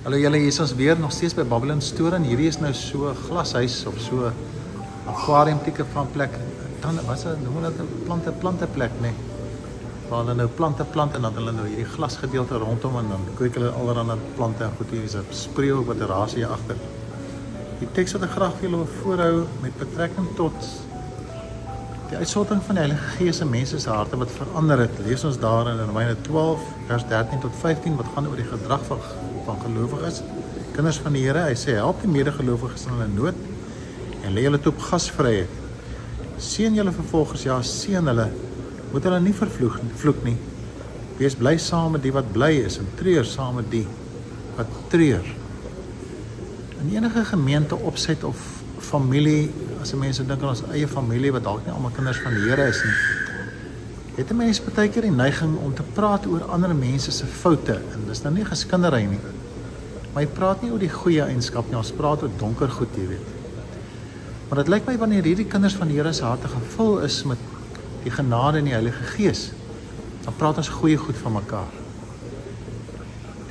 Hallo julle, hier is ons weer nog steeds by Babylon Store en hierdie is nou so 'n glashuis of so 'n aquarium tipe van plek. Dan was dit noem hulle dit plante plek, nee. Waar hulle nou plante en dan hulle nou hierdie glasgedeelte rondom en dan kweek hulle allerlei plante en goed hier is 'n spreeu wat 'n rasie agter. Die teks wat ek graag vir julle wil voorhou met betrekking tot die uitsorting van die Heilige Gees in mense se harte wat verander het. Lees ons daar in Romeine 12 vers 13 tot 15 wat gaan oor die gedrag van gelowiges, kinders van die Here. Hy sê help die medegelowiges in hulle nood en lê hulle toe op gasvryheid. Seën julle vervolgers, ja, seën hulle. Moet hulle nie vervloek nie. Wees bly saam met die wat bly is en treur saam met die wat treur. In enige gemeente opset of familie, as mense dink aan ons eie familie wat dalk nie almal kinders van die Here is nie, het 'n mens baie keer die neiging om te praat oor ander mense se foute en dis nou nie geskindery nie. Maar jy praat nie oor die goeie eienskap nie, ons praat oor donker goed, jy weet. Maar dit lyk my wanneer hierdie kinders van die Here se harte gevul is met die genade en die Heilige Gees, dan praat ons goeie goed van mekaar.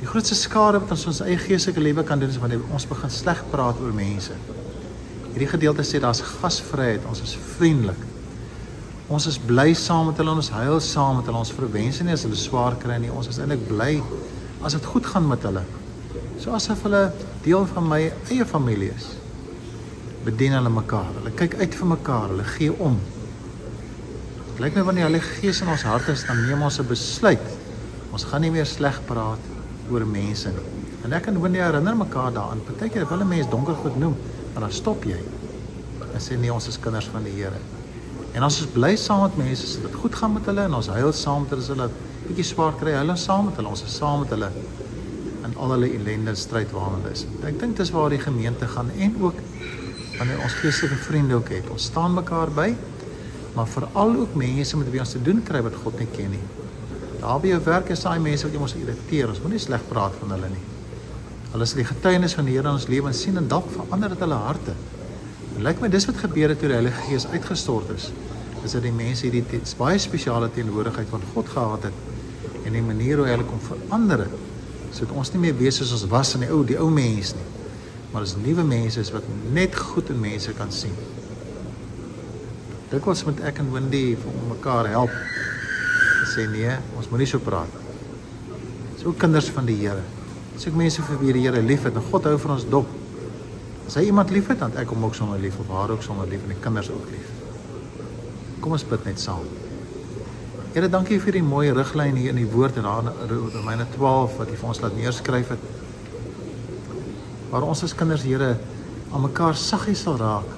Die grootste skade wat ons eie geestelike lewe kan doen is wanneer ons begin sleg praat oor mense. Hierdie gedeelte sê daar's gasvryheid, ons is vriendelik. Ons is bly saam met hulle, ons huil saam met hulle, ons verwens nie as hulle swaar kry nie, ons is eintlik bly as dit goed gaan met hulle. So asof hulle deel van my eie familie is. Bedien hulle mekaar, hulle kyk uit vir mekaar, hulle gee om. Dit lyk my wanneer die Heilige Gees in ons hart is, dan neem ons 'n besluit. Ons gaan nie meer sleg praat oor mense nie. En ek en Wendy herinner mekaar daaraan, partykeer wil 'n mens donker goed noem, maar dan stop jy. En sê nee, ons is kinders van die Here. En ons is bly saam met mense, so dit goed gaan met hulle en ons huil saam met hulle, as hulle bietjie swaar kry, huil ons saam met hulle, ons is saam met hulle in al hulle ellende en stryd waarna hulle is. Ek dink dis waar die gemeente gaan en ook wanneer ons geestelike vriende ook het. Ons staan mekaar by, maar veral ook mense met wie ons te doen kry wat God nie ken nie. Daar by jou werk is daai mense wat jy mos irriteer, ons moet nie sleg praat van hulle nie. Hulle is die getuienis van die Here in ons lewe en sien en dalk verander dit hulle harte. En lyk my dis wat gebeur het toe die Heilige Gees uitgestort is. Is dat die mense hierdie baie spesiale teenwoordigheid van God gehad het en die manier hoe hy hulle kom verander het, sodat ons nie meer wees soos ons was in die ou mens nie, maar as nuwe mense is wat net goed in mense kan sien. Dikwels moet ek en Wendy vir mekaar help. Sê nee, ons moet nie so praat. So kinders van die Here. Dis ook mense vir wie die Here lief het en God hou van ons dop. As hy iemand lief het, dan ek hom ook sommer lief of haar ook sommer lief en die kinders ook lief. Kom ons bid net saam. Here, dankie vir die mooi riglyn hier in die woord en daar in Romeine 12 wat jy vir ons laat neerskryf het. Waar ons as kinders, Here, aan mekaar saggies sal raak.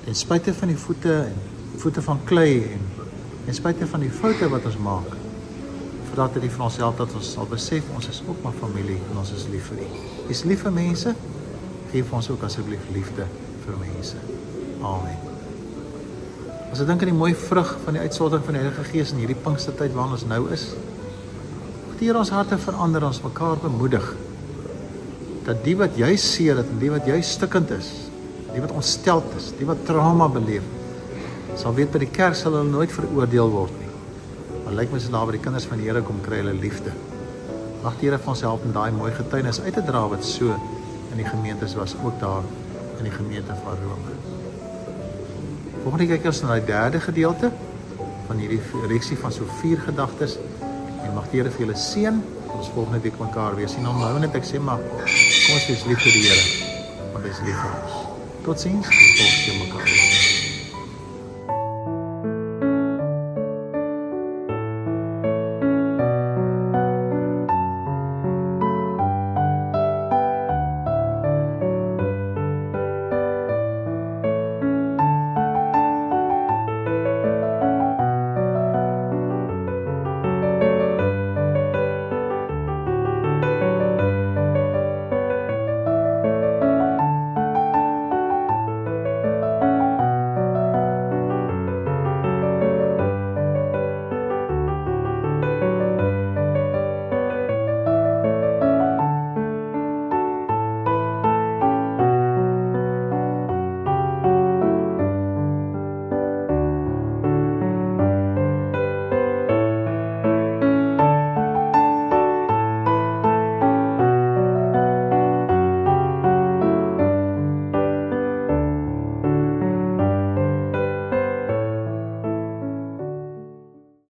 Ten spyte van die voete van klei en spyte van die foute wat ons maak. Voordat dit vir ons help dat ons sal besef ons is ook maar familie en ons is lief vir U. U is lief vir mense. Geef ons ook asseblief liefde vir mense. Amen. As ek dink aan die mooi vrug van die uitsorting van die Heilige Gees in hierdie Pinkstertyd waarin ons nou is, moet hier ons harte verander, ons mekaar bemoedig, dat die wat jy seer het en die wat jy stikkend is, die wat ontsteld is, die wat trauma beleef, sal weet by die kerk sal hulle nooit veroordeel word nie. Maar lyk my so daar by die kinders van die Here kom kry hulle liefde. Mag die Here vir ons help om daai mooi getuienis uit te dra wat so in die gemeentes was, ook daar in die gemeente van Rome. Volgende kyk ons na die derde gedeelte van hierdie reeksie van so 4 gedagtes en mag die Here vir julle seën. Ons volgende week mekaar weer sien. Onthou net ek sê maar kom ons wees lief vir die Here, want hy is lief vir ons. Totsiens, tot volgende keer mekaar.